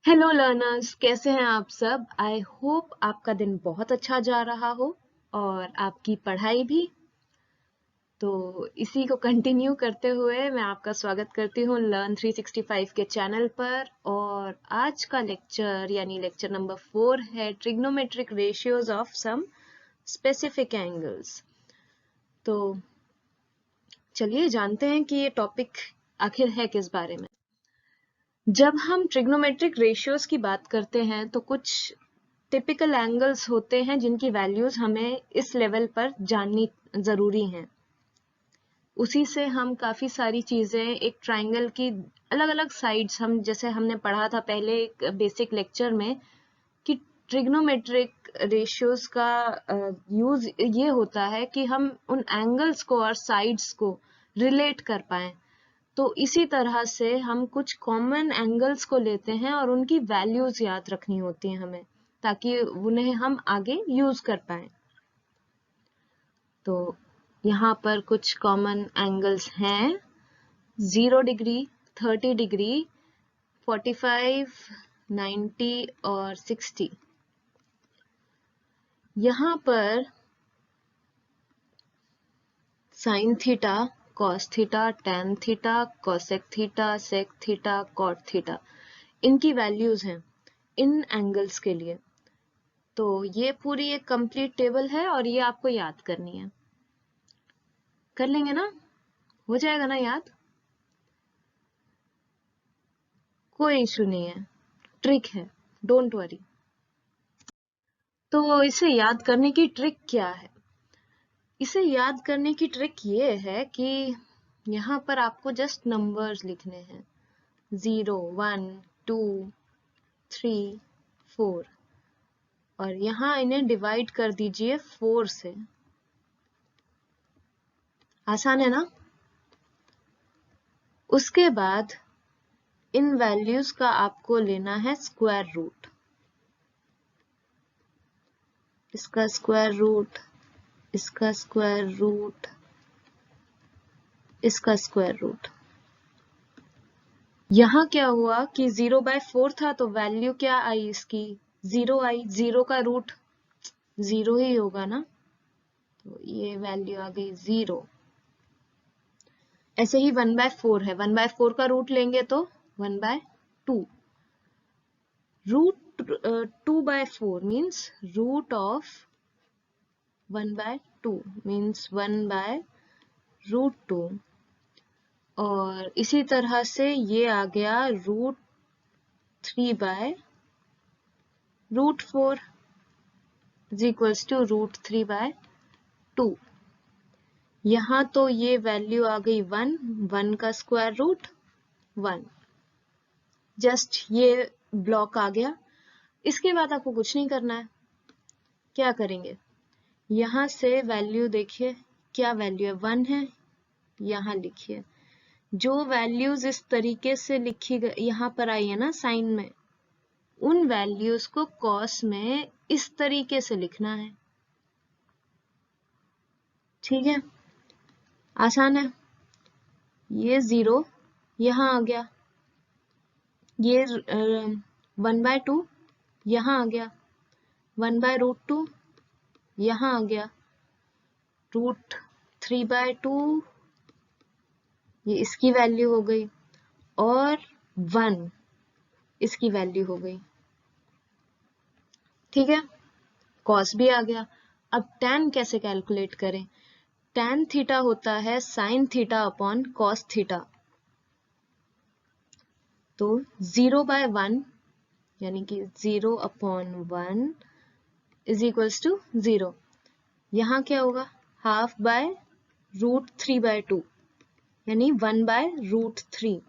Hello learners, कैसे हैं आप सब। आई होप आपका दिन बहुत अच्छा जा रहा हो और आपकी पढ़ाई भी। तो इसी को कंटिन्यू करते हुए मैं आपका स्वागत करती हूँ लर्न 365 के चैनल पर। और आज का लेक्चर यानी लेक्चर नंबर 4 है trigonometric ratios of some specific angles. तो चलिए जानते हैं कि ये टॉपिक आखिर है किस बारे में। जब हम ट्रिग्नोमेट्रिक रेशियोज की बात करते हैं तो कुछ टिपिकल एंगल्स होते हैं जिनकी वैल्यूज हमें इस लेवल पर जाननी जरूरी हैं। उसी से हम काफी सारी चीजें एक ट्रायंगल की अलग अलग साइड्स, हम जैसे हमने पढ़ा था पहले एक बेसिक लेक्चर में कि ट्रिग्नोमेट्रिक रेशियोज का यूज ये होता है कि हम उन एंगल्स को और साइड्स को रिलेट कर पाएं। तो इसी तरह से हम कुछ कॉमन एंगल्स को लेते हैं और उनकी वैल्यूज याद रखनी होती हैं हमें, ताकि उन्हें हम आगे यूज कर पाए। तो यहाँ पर कुछ कॉमन एंगल्स हैं 0 डिग्री, 30 डिग्री, 45, 90 और 60। यहाँ पर sine theta, cos theta, tan theta, cosec theta, sec theta, cot theta, इनकी वैल्यूज हैं इन एंगल्स के लिए। तो ये पूरी एक कंप्लीट टेबल है और ये आपको याद करनी है। कर लेंगे ना? हो जाएगा ना याद? कोई इशू नहीं है, ट्रिक है, डोंट वरी। तो इसे याद करने की ट्रिक क्या है? इसे याद करने की ट्रिक ये है कि यहाँ पर आपको जस्ट नंबर्स लिखने हैं 0, 1, 2, 3, 4 और यहाँ इन्हें डिवाइड कर दीजिए 4 से। आसान है ना? उसके बाद इन वैल्यूज का आपको लेना है स्क्वायर रूट। इसका स्क्वायर रूट, इसका स्क्वायर रूट, इसका स्क्वायर रूट। यहाँ क्या हुआ कि 0/4 था तो वैल्यू क्या आई इसकी? 0 आई। 0 का रूट 0 ही होगा ना, तो ये वैल्यू आ गई 0। ऐसे ही 1/4 है, 1/4 का रूट लेंगे तो 1/2। Root 2/4 means root of 1/2 means 1/√2। और इसी तरह से ये आ गया √3/√4 इज इक्वल्स टू √3/2। यहाँ तो ये वैल्यू आ गई 1, 1 का स्क्वायर रूट 1। जस्ट ये ब्लॉक आ गया। इसके बाद आपको कुछ नहीं करना है। क्या करेंगे? यहाँ से वैल्यू देखिए, क्या वैल्यू है? 1 है। यहाँ लिखिए जो वैल्यूज इस तरीके से लिखी गई यहाँ पर आई है ना साइन में, उन वैल्यूज को कॉस में इस तरीके से लिखना है। ठीक है, आसान है। ये 0 यहाँ आ गया, ये 1/2 यहाँ आ गया, 1/√2 यहाँ आ गया, √3/2 ये इसकी वैल्यू हो गई और 1 इसकी वैल्यू हो गई। ठीक है, कॉस भी आ गया। अब tan कैसे कैलकुलेट करें? tan थीटा होता है sin theta upon cos theta. तो 0/1 यानी कि 0/1 इज इक्वल्स टू 0। यहाँ क्या होगा? ½ √3/2 यानी 1/√3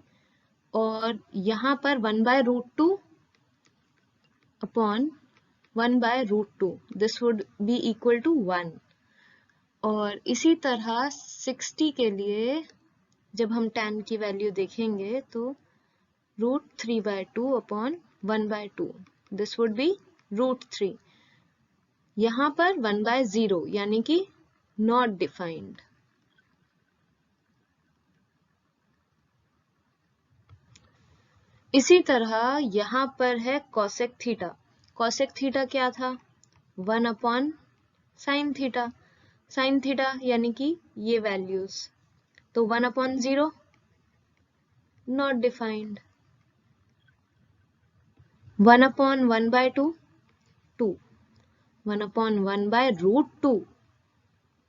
और यहाँ पर 1/√2 upon 1/√2, this would be equal to 1। और इसी तरह 60 के लिए जब हम tan की वैल्यू देखेंगे तो √3/2 अपॉन 1/2, दिस वुड बी √3। यहाँ पर 1/0 यानी कि नॉट डिफाइंड। इसी तरह यहाँ पर है cosec थीटा। cosec थीटा क्या था? 1 upon sin theta. sin theta यानी कि ये वैल्यूज, तो 1 upon 0 not defined. 1 upon 1 by 2 2, 1 upon 1 by root 2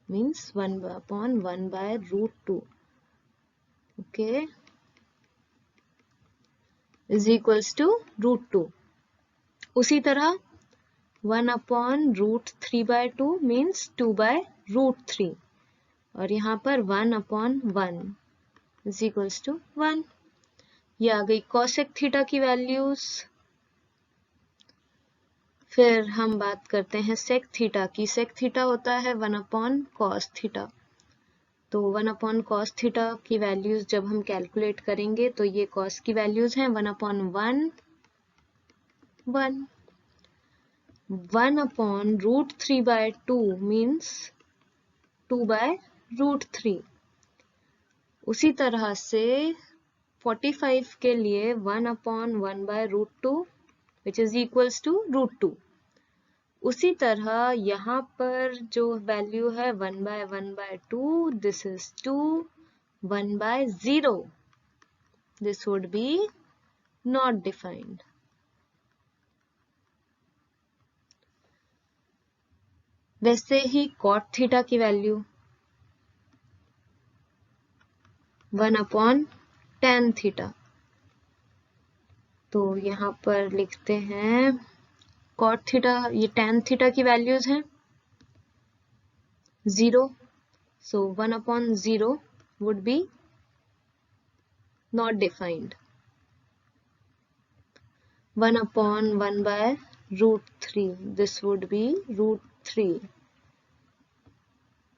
means 1 upon 1 by root 2, okay, is equals to root 2. उसी तरह 1 upon root 3 by 2 means 2 by root 3, और यहाँ पर 1 upon 1 is equals to 1. ये आ गई cosec थीटा की वैल्यूज। फिर हम बात करते हैं sec थीटा की। sec थीटा होता है 1 upon cos थीटा। तो 1 अपॉन कॉस थीटा की वैल्यूज जब हम कैलकुलेट करेंगे तो ये कॉस की वैल्यूज हैं 1 upon 1 1, 1 upon root 3 by 2 means 2 by root 3। उसी तरह से 45 के लिए 1 upon 1 by root 2 which is equals to root 2। उसी तरह यहाँ पर जो वैल्यू है 1 by 1 by 2, this is 2, 1 by 0, this would be not defined. वैसे ही cot थीटा की वैल्यू 1 अपॉन tan थीटा, तो यहाँ पर लिखते हैं cot थीटा, ये tan थीटा की वैल्यूज हैं 0, so 1 upon 0 would be not defined. 1 upon 1 by root 3, this would be root 3.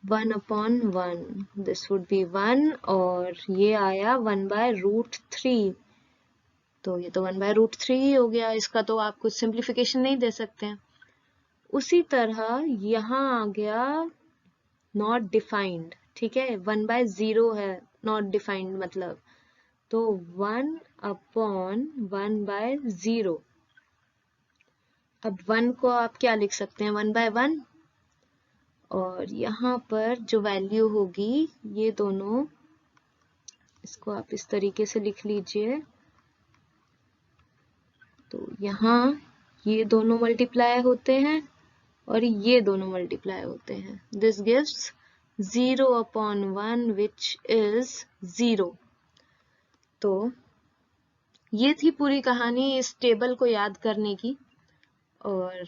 1 upon 1, this would be 1, और ये आया 1 by root 3, तो ये तो 1 by root 3 ही हो गया। इसका तो आप कुछ सिंप्लीफिकेशन नहीं दे सकते हैं। उसी तरह यहाँ आ गया नॉट डिफाइंड, ठीक है, 1 by 0 है नॉट डिफाइंड मतलब, तो 1 अपॉन 1 by 0। अब 1 को आप क्या लिख सकते हैं, 1 by 1, और यहाँ पर जो वैल्यू होगी ये दोनों, इसको आप इस तरीके से लिख लीजिए, तो यहाँ ये दोनों मल्टीप्लाई होते हैं और ये दोनों मल्टीप्लाई होते हैं, this gives 0 upon 1 which is 0। तो ये थी पूरी कहानी इस टेबल को याद करने की, और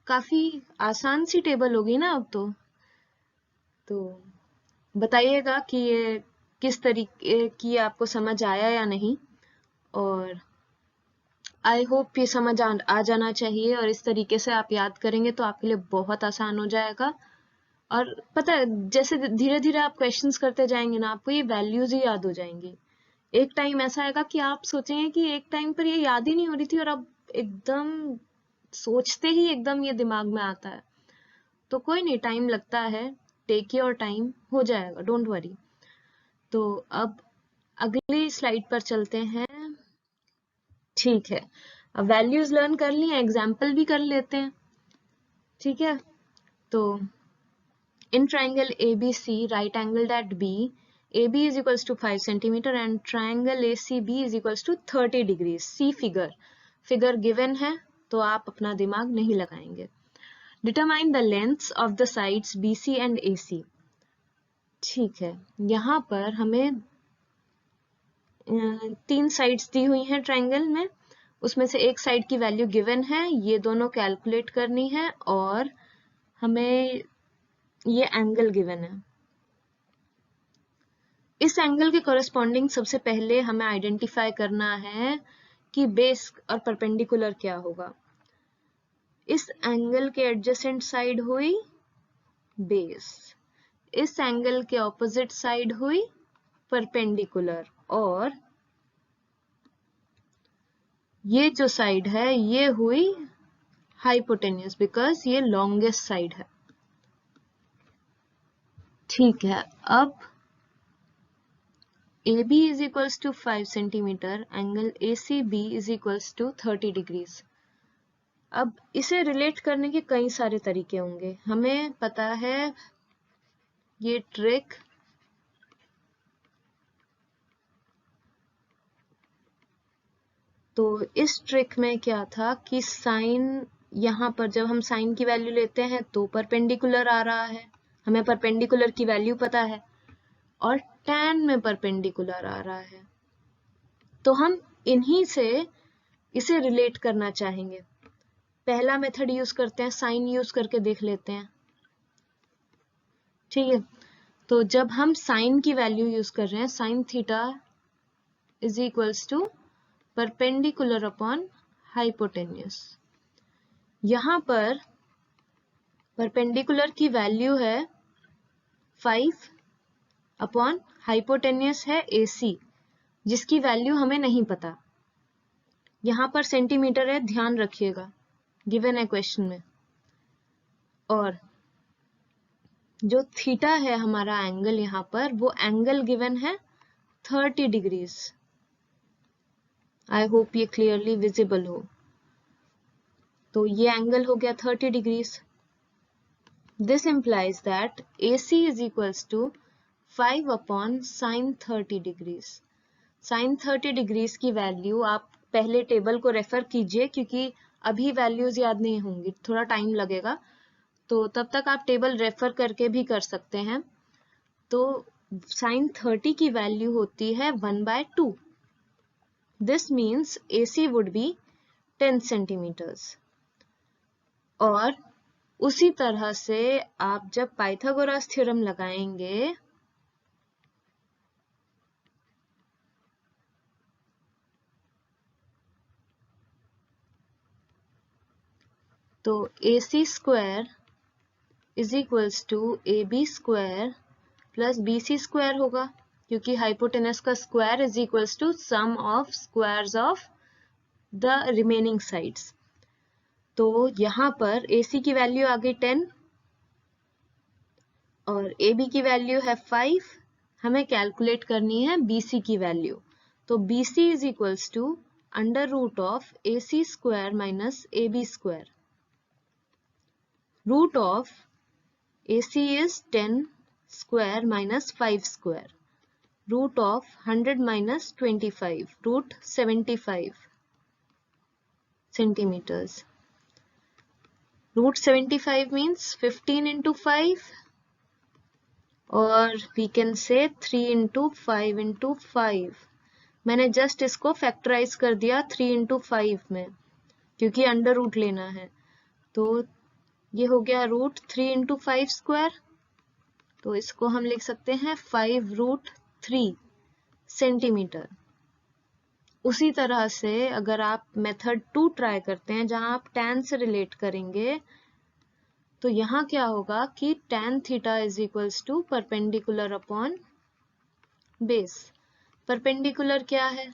काफी आसान सी टेबल होगी ना अब तो बताइएगा कि ये किस तरीके की आपको समझ आया या नहीं, और आई होप ये समझ आ जाना चाहिए, और इस तरीके से आप याद करेंगे तो आपके लिए बहुत आसान हो जाएगा। और पता है जैसे धीरे धीरे आप क्वेश्चंस करते जाएंगे ना, आपको ये वैल्यूज ही याद हो जाएंगी। एक टाइम ऐसा आएगा कि आप सोचेंगे कि एक टाइम पर ये याद ही नहीं हो रही थी, और अब एकदम सोचते ही एकदम ये दिमाग में आता है। तो कोई नहीं, टाइम लगता है, टेक योर टाइम, हो जाएगा, डोंट वरी। तो अब अगली स्लाइड पर चलते हैं। ठीक है, अब वैल्यूज लर्न कर लिए, एग्जाम्पल भी कर लेते हैं, ठीक है। तो in triangle ABC, right angled eight B, AB is equals to 5 centimeter and triangle ACB is equals to 30 degrees. See figure given है तो आप अपना दिमाग नहीं लगाएंगे। Determine the lengths of the sides BC and AC. ठीक है, यहाँ पर हमें 3 साइड्स दी हुई हैं ट्राइंगल में, उसमें से एक साइड की वैल्यू गिवन है, ये दोनों कैलकुलेट करनी है, और हमें ये एंगल गिवन है। इस एंगल के कॉरेस्पॉन्डिंग सबसे पहले हमें आइडेंटिफाई करना है कि बेस और परपेंडिकुलर क्या होगा। इस एंगल के एडजेसेंट साइड हुई बेस, इस एंगल के ऑपोजिट साइड हुई परपेंडिकुलर, और ये जो साइड है ये हुई हाइपोटेन्यूस, बिकॉज ये लॉन्गेस्ट साइड है। ठीक है, अब AB is equals to 5 centimetre, angle ACB is equals to 30 degrees. अब इसे रिलेट करने के कई सारे तरीके होंगे, हमें पता है ये ट्रिक तो इस ट्रिक में क्या था कि साइन, यहाँ पर जब हम साइन की वैल्यू लेते हैं तो परपेंडिकुलर आ रहा है, हमें परपेंडिकुलर की वैल्यू पता है, और tan में परपेंडिकुलर आ रहा है, तो हम इन्हीं से इसे रिलेट करना चाहेंगे। पहला मेथड यूज करते हैं, साइन यूज करके देख लेते हैं, ठीक है। तो जब हम साइन की वैल्यू यूज कर रहे हैं, sine theta is equals to perpendicular upon hypotenuse. यहां पर परपेंडिकुलर की वैल्यू है 5 अपॉन हाइपोटेन्यूस है AC, जिसकी वैल्यू हमें नहीं पता। यहां पर सेंटीमीटर है, ध्यान रखिएगा, गिवन है क्वेश्चन में। और जो थीटा है हमारा एंगल यहाँ पर, वो एंगल गिवन है 30 डिग्रीज। आई होप ये क्लियरली विजिबल हो। तो ये एंगल हो गया 30 degrees. This implies that AC is equals to 5 upon sine 30 degrees. Sine 30 degrees की वैल्यू आप पहले टेबल को रेफर कीजिए, क्योंकि अभी वैल्यूज याद नहीं होंगी, थोड़ा टाइम लगेगा, तो तब तक आप टेबल रेफर करके भी कर सकते हैं। तो साइन 30 की वैल्यू होती है 1/2। This means AC would be 10 centimetres. और उसी तरह से आप जब पाइथागोरस थ्योरम लगाएंगे तो AC square is equals to AB square plus BC square होगा, क्योंकि हाइपोटेनस का square is equals to sum of squares of the remaining sides. तो यहाँ पर AC की वैल्यू आ गई 10 और AB की वैल्यू है 5। हमें कैलकुलेट करनी है BC की वैल्यू। तो BC is equals to under root of AC square minus AB square. Root of AC is 10 square minus 5 square. Root of 100 minus 25. Root 75 centimeters. Root 75 means 15 into 5, or we can say 3 into 5 into 5. मैंने just इसको factorise कर दिया 3 into 5 में, क्योंकि under root लेना है। तो ये हो गया रूट 3 into 5 स्क्वायर, तो इसको हम लिख सकते हैं 5√3 सेंटीमीटर। उसी तरह से अगर आप मेथड 2 ट्राई करते हैं, जहां आप tan से रिलेट करेंगे, तो यहाँ क्या होगा कि tan theta is equals to perpendicular upon base. Perpendicular क्या है?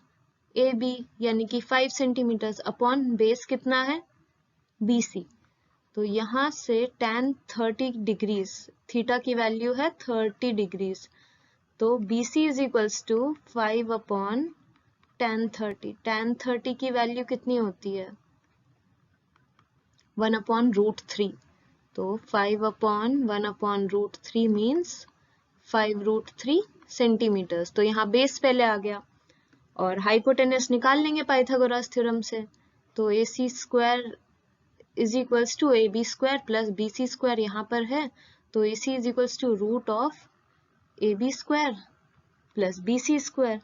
AB, यानी कि 5 सेंटीमीटर अपॉन बेस कितना है? BC। तो यहाँ से tan 30 डिग्रीज, थीटा की वैल्यू है 30 डिग्रीज, तो BC is equals to 5 upon tan 30। tan 30 की वैल्यू कितनी होती है? 1/√3। तो 5 अपॉन 1/√3 मीन्स 5√3 सेंटीमीटर्स। तो यहाँ बेस पहले आ गया, और हाइपोटेनस निकाल लेंगे पाइथागोरस थ्योरम से। तो AC square is equals to AB square plus BC square यहाँ पर है, तो AC is equals to root of AB square plus BC square.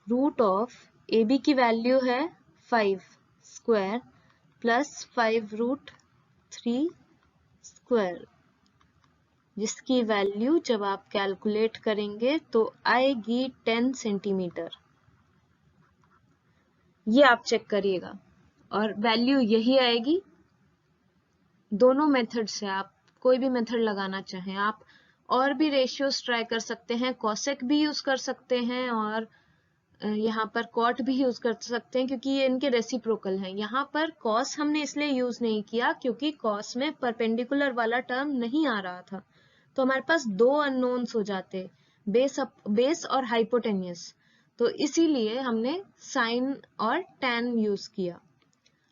Root of AB की वैल्यू है 5 स्क्वायर प्लस 5√3 स्क्वायर, जिसकी वैल्यू जब आप कैलकुलेट करेंगे तो आएगी 10 सेंटीमीटर। ये आप चेक करिएगा, और वैल्यू यही आएगी। दोनों मेथड से आप कोई भी मेथड लगाना चाहें, आप और भी रेशियोज ट्राई कर सकते हैं, कॉसेक भी यूज कर सकते हैं, और यहाँ पर कॉट भी यूज कर सकते हैं, क्योंकि ये इनके रेसिप्रोकल हैं। यहाँ पर कॉस हमने इसलिए यूज नहीं किया क्योंकि कॉस में परपेंडिकुलर वाला टर्म नहीं आ रहा था, तो हमारे पास दो अननोन्स हो जाते, बेस और हाइपोटेन्यूस, तो इसीलिए हमने साइन और टैन यूज किया।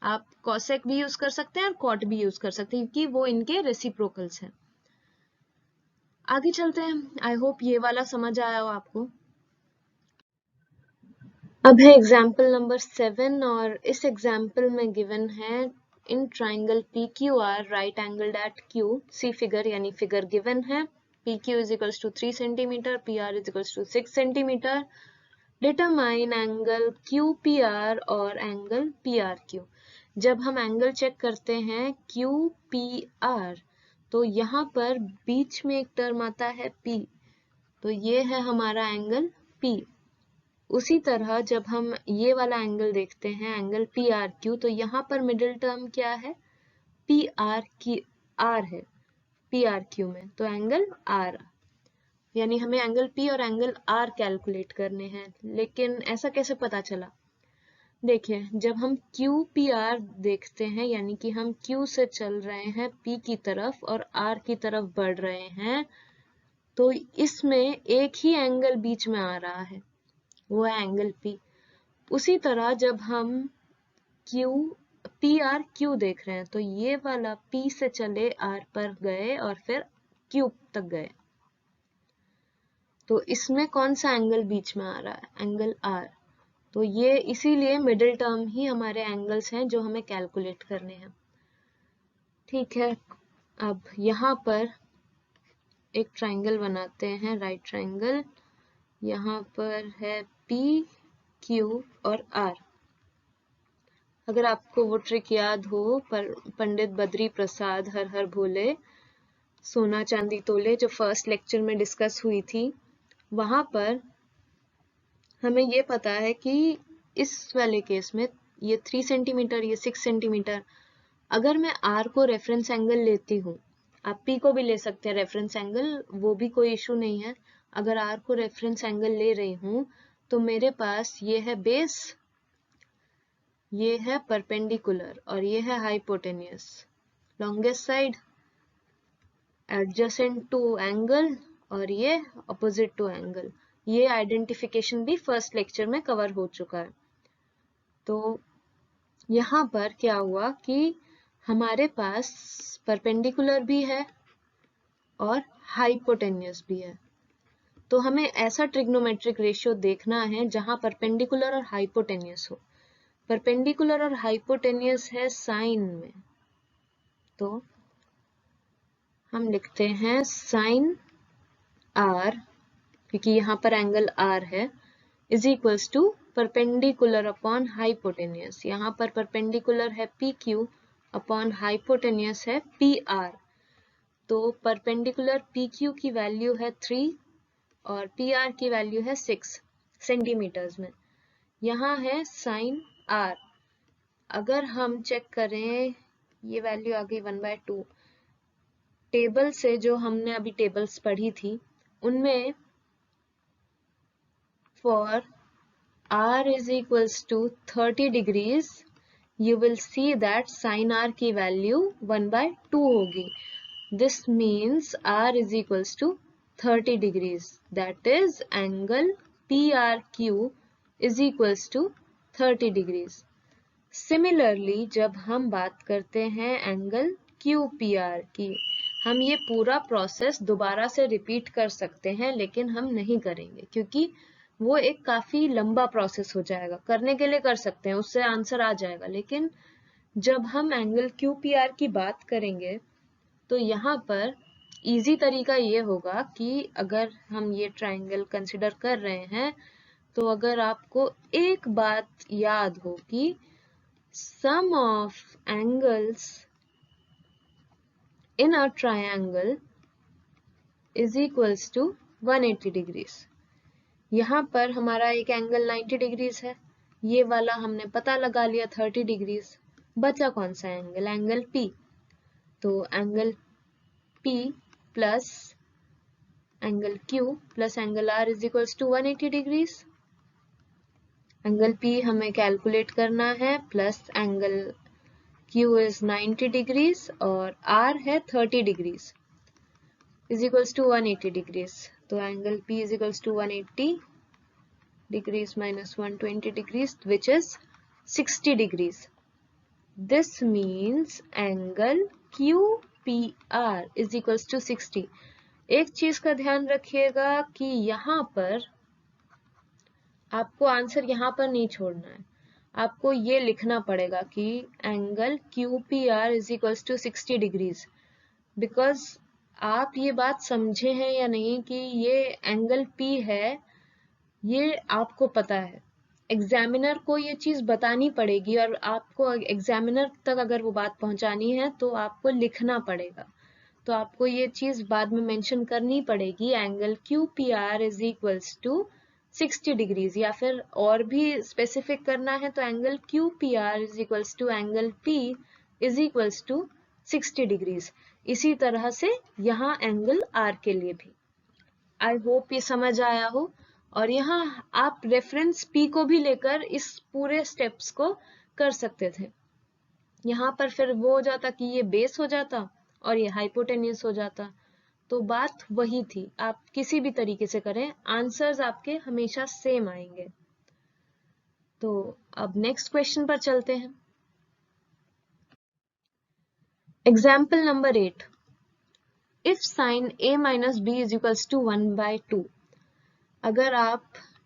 आप कॉसेक भी यूज कर सकते हैं और कॉट भी यूज कर सकते हैं क्योंकि वो इनके रेसिप्रोकल्स हैं। आगे चलते हैं। आई होप ये वाला समझ आया हो आपको। अब है एग्जाम्पल नंबर 7 और इस एग्जाम्पल में गिवन है in triangle PQR right angled at Q, see figure, यानी फिगर गिवन है। PQ is equals to 3 centimeter, PR is equals to 6 centimeter. Determine angle QPR और एंगल PRQ। जब हम एंगल चेक करते हैं QPR, तो यहाँ पर बीच में एक टर्म आता है P, तो ये है हमारा एंगल P। उसी तरह जब हम ये वाला एंगल देखते हैं एंगल PRQ, तो यहाँ पर मिडिल टर्म क्या है, PR है PRQ में, तो एंगल R, यानी हमें एंगल P और एंगल R कैलकुलेट करने हैं। लेकिन ऐसा कैसे पता चला? देखिए, जब हम QPR देखते हैं, यानी कि हम Q से चल रहे हैं P की तरफ और R की तरफ बढ़ रहे हैं, तो इसमें एक ही एंगल बीच में आ रहा है, वो है एंगल P। उसी तरह जब हम PRQ देख रहे हैं, तो ये वाला P से चले R पर गए और फिर Q तक गए, तो इसमें कौन सा एंगल बीच में आ रहा है, एंगल R। तो ये इसीलिए मिडिल टर्म ही हमारे एंगल्स हैं जो हमें कैलकुलेट करने हैं। ठीक है, अब यहाँ पर एक ट्राइंगल बनाते हैं, राइट ट्राइंगल। यहाँ पर है P, Q और R। अगर आपको वो ट्रिक याद हो, पर पंडित बद्री प्रसाद हर हर भोले सोना चांदी तोले, जो फर्स्ट लेक्चर में डिस्कस हुई थी, वहां पर हमें ये पता है कि इस वाले केस में ये 3 सेंटीमीटर, ये 6 सेंटीमीटर, अगर मैं R को रेफरेंस एंगल लेती हूँ, आप P को भी ले सकते हैं रेफरेंस एंगल, वो भी कोई इशू नहीं है। अगर R को रेफरेंस एंगल ले रही हूँ, तो मेरे पास ये है बेस, ये है परपेंडिकुलर और ये है hypotenuse, longest side adjacent to angle और ये अपोजिट टू एंगल। ये आइडेंटिफिकेशन भी फर्स्ट लेक्चर में कवर हो चुका है। तो यहाँ पर क्या हुआ कि हमारे पास परपेंडिकुलर भी है और हाइपोटेन्यूस भी है, तो हमें ऐसा ट्रिग्नोमेट्रिक रेशियो देखना है जहां परपेंडिकुलर और हाइपोटेन्यूस हो। परपेंडिकुलर और हाइपोटेन्यूस है साइन में, तो हम लिखते हैं साइन R, क्योंकि यहाँ पर एंगल R है, is equals to perpendicular upon hypotenuse. यहाँ पर परपेंडिकुलर है PQ अपॉन हाइपोटेन्यूस है PR। तो परपेंडिकुलर PQ की वैल्यू है 3 और PR की वैल्यू है 6 सेंटीमीटर्स में। यहाँ है साइन R। अगर हम चेक करें, ये वैल्यू आ गई 1/2। टेबल से जो हमने अभी टेबल्स पढ़ी थी, उनमें for R is equals to 30 degrees, you will see that sin R की वैल्यू 1/2 होगी। This means R is equals to 30 degrees. That is angle PRQ is equals to 30 degrees. Similarly, जब हम बात करते हैं एंगल QPR की, हम ये पूरा प्रोसेस दोबारा से रिपीट कर सकते हैं, लेकिन हम नहीं करेंगे क्योंकि वो एक काफी लंबा प्रोसेस हो जाएगा। करने के लिए कर सकते हैं, उससे आंसर आ जाएगा, लेकिन जब हम एंगल QPR की बात करेंगे तो यहाँ पर इजी तरीका ये होगा कि अगर हम ये ट्राइंगल कंसिडर कर रहे हैं, तो अगर आपको एक बात याद हो कि sum of angles in a triangle is equals to 180 degrees। यहाँ पर हमारा एक एंगल 90 डिग्रीज है, ये वाला हमने पता लगा लिया 30 डिग्रीज। बचा कौन सा एंगल, एंगल P। तो angle P plus angle Q plus angle R is equals to 180 degrees. Angle P हमें कैलकुलेट करना है, plus angle Q is 90 degrees और R है 30 degrees is equals to 180 degrees. तो angle P is equals to 180 degrees minus 120 degrees, which is 60 degrees. This means angle QPR is equals to 60. एक चीज का ध्यान रखिएगा कि यहाँ पर आपको आंसर यहाँ पर नहीं छोड़ना है, आपको ये लिखना पड़ेगा कि angle QPR is equals to 60 degrees. Because आप ये बात समझे हैं या नहीं कि ये एंगल P है, ये आपको पता है, एग्जामिनर को ये चीज बतानी पड़ेगी और आपको एग्जामिनर तक अगर वो बात पहुंचानी है तो आपको लिखना पड़ेगा, तो आपको ये चीज बाद में मेंशन करनी पड़ेगी, angle QPR is equals to 60 degrees, या फिर और भी स्पेसिफिक करना है तो angle QPR is equals to angle P is equals to 60 degrees. इसी तरह से यहाँ एंगल R के लिए भी। आई होप ये समझ आया हो, और यहाँ आप रेफरेंस P को भी लेकर इस पूरे स्टेप्स को कर सकते थे। यहाँ पर फिर वो हो जाता कि ये बेस हो जाता और ये हाइपोटेन्यूस हो जाता, तो बात वही थी। आप किसी भी तरीके से करें, आंसर्स आपके हमेशा सेम आएंगे। तो अब नेक्स्ट क्वेश्चन पर चलते हैं। Example number 8, if sine a minus b is equals to 1/2। अगर आप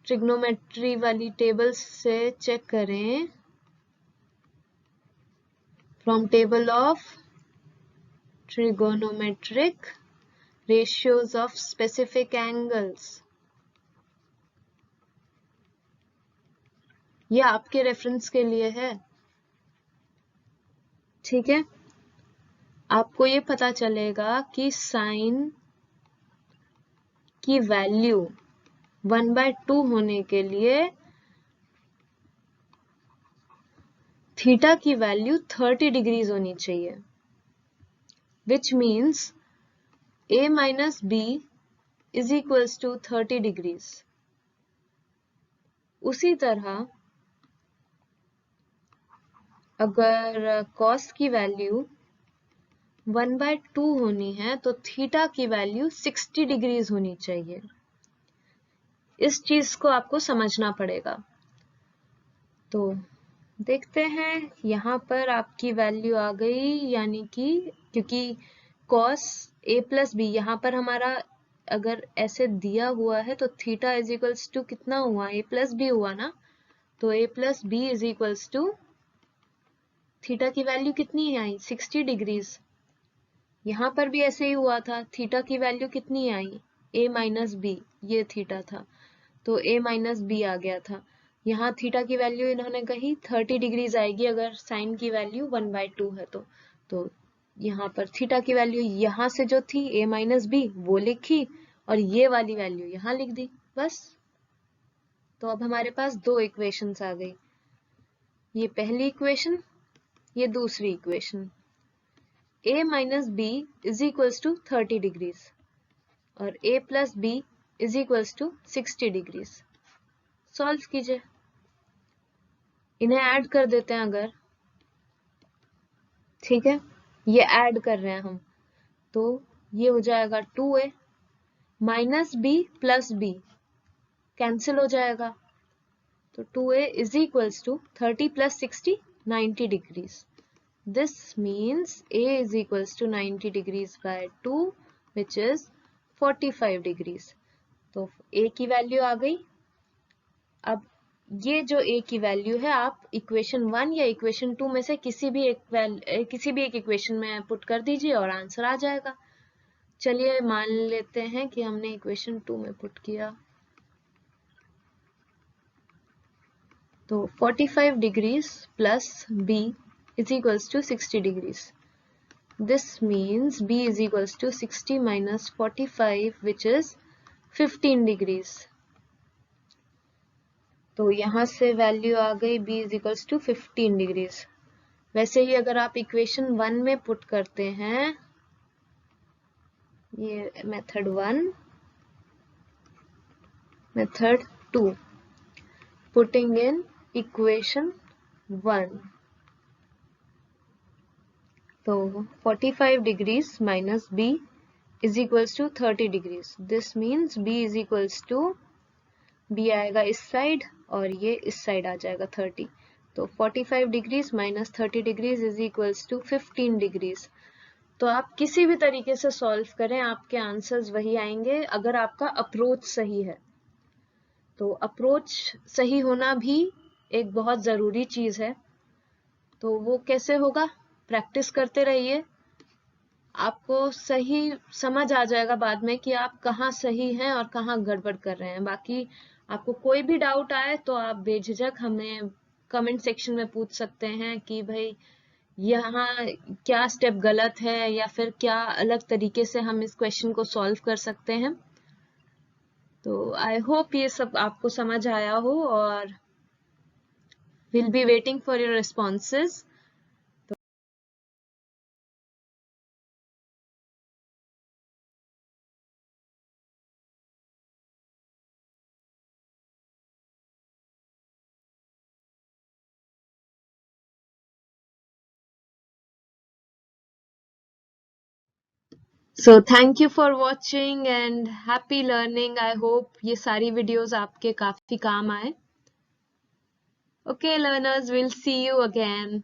ट्रिग्नोमेट्री वाली टेबल्स से चेक करें, from table of trigonometric ratios of specific angles, ये आपके रेफरेंस के लिए है, ठीक है। आपको ये पता चलेगा कि साइन की वैल्यू 1/2 होने के लिए थीटा की वैल्यू 30 डिग्रीज होनी चाहिए, which means a minus b is equals to 30 degrees. उसी तरह अगर cos की वैल्यू 1/2 होनी है तो थीटा की वैल्यू 60 डिग्रीज होनी चाहिए। इस चीज को आपको समझना पड़ेगा। तो देखते हैं, यहाँ पर आपकी वैल्यू आ गई, यानी कि क्योंकि cos a प्लस बी यहाँ पर हमारा अगर ऐसे दिया हुआ है तो थीटा इज इक्वल्स टू कितना हुआ, a प्लस बी हुआ ना, तो a plus b is equals to theta की वैल्यू कितनी आई, 60 डिग्रीज। यहाँ पर भी ऐसे ही हुआ था, थीटा की वैल्यू कितनी आई, a माइनस बी, ये थीटा था तो a माइनस बी आ गया था। यहाँ थीटा की वैल्यू इन्होंने कही 30 डिग्रीज आएगी अगर साइन की वैल्यू 1/2 है तो यहाँ पर थीटा की वैल्यू यहाँ से जो थी a माइनस बी वो लिखी और ये वाली वैल्यू यहाँ लिख दी, बस। तो अब हमारे पास दो इक्वेशंस आ गई, ये पहली इक्वेशन, ये दूसरी equation. a minus b is equals to 30 degrees और a plus b is equals to 60 degrees. Solve कीजिए, इन्हें ऐड कर देते हैं अगर, ठीक है, ये ऐड कर रहे हैं हम, तो ये हो जाएगा 2a minus b plus b cancel हो जाएगा, तो 2a is equals to 30 plus 60 90 degrees. This means a is equals to 90 degrees by 2 which is 45 degrees. तो a की वैल्यू आ गई। अब ये जो a की वैल्यू है आप इक्वेशन 1 या इक्वेशन 2 में से किसी भी एक इक्वेशन में पुट कर दीजिए और आंसर आ जाएगा। चलिए मान लेते हैं कि हमने इक्वेशन 2 में पुट किया, तो 45 degrees plus b is equals to 60 degrees. This means b is equals to 60 minus 45 which is 15 degrees. तो यहाँ से वैल्यू आ गई b is equals to 15 degrees. वैसे ही अगर आप इक्वेशन 1 में पुट करते हैं, ये method 1, method 2, putting in equation 1, तो 45 degrees minus b is equals to 30 degrees. This means B is equals to, B आएगा इस साइड और ये इस साइड आ जाएगा 30। तो 45 degrees minus 30 degrees is equals to 15 degrees. तो आप किसी भी तरीके से सॉल्व करें, आपके आंसर्स वही आएंगे अगर आपका अप्रोच सही है। तो अप्रोच सही होना भी एक बहुत ज़रूरी चीज़ है। तो वो कैसे होगा? प्रैक्टिस करते रहिए, आपको सही समझ आ जाएगा बाद में कि आप कहाँ सही हैं और कहाँ गड़बड़ कर रहे हैं। बाकी आपको कोई भी डाउट आए तो आप बेझिझक हमें कमेंट सेक्शन में पूछ सकते हैं कि भाई यहाँ क्या स्टेप गलत है या फिर क्या अलग तरीके से हम इस क्वेश्चन को सॉल्व कर सकते हैं। तो आई होप ये सब आपको समझ आया हो और will be waiting for your responses. So thank you for watching and happy learning. I hope ये सारी videos आपके काफी काम आए. Okay learners, we'll see you again.